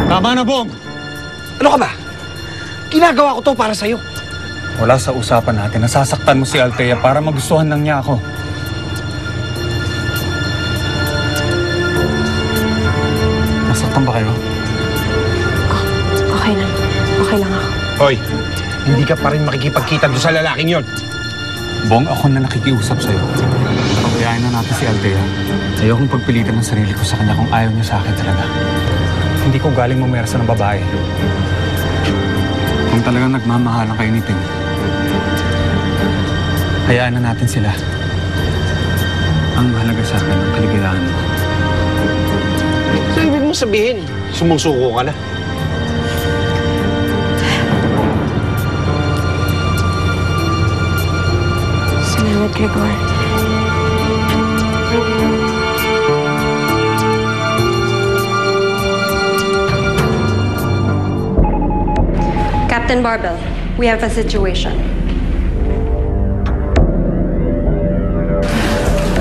Tama na, Bong! Ano ka ba? Ginagawa ko to para sa'yo. Wala sa usapan natin. Nasasaktan mo si Althea para magustuhan lang niya ako. Nasaktan ba kayo? Okay lang. Okay lang ako. Hoy, hindi ka pa rin makikipagkita doon sa lalaking yon. Bong, ako na nakikiusap sa'yo. Pabayaan na natin si Althea. Ayokong pagpilitan ng sarili ko sa kanya kung ayaw niya sa akin talaga. Hindi ko galing mamersa ng babae. Kung talagang nagmamahalan kayo ni Ting, hayaan na natin sila. Ang mahalaga sa akin ang kaligayahan mo. So, ibig mo sabihin, sumusuko ka na. Salamat, Gregor. Captain Barbell, we have a situation.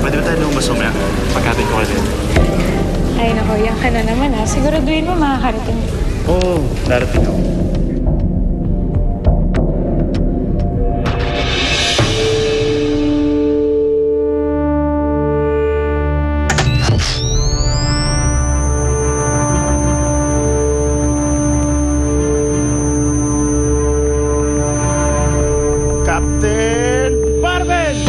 Pwede ba tayo lumabas mamaya? Pagkabit ko ulit. Ay, naku, yan ka na naman ha. Siguraduhin mo makakarating. Oo, darating ako. Captain Barbell!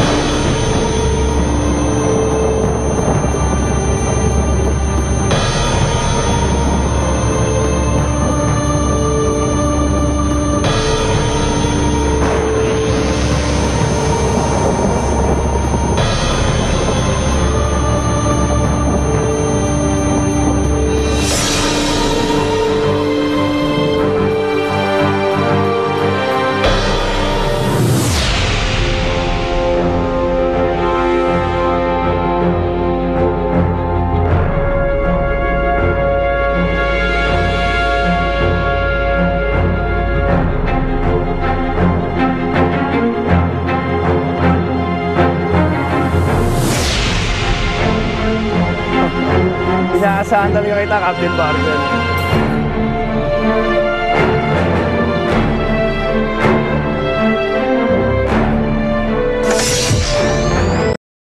Inaasahan talaga kita, Captain Barbell.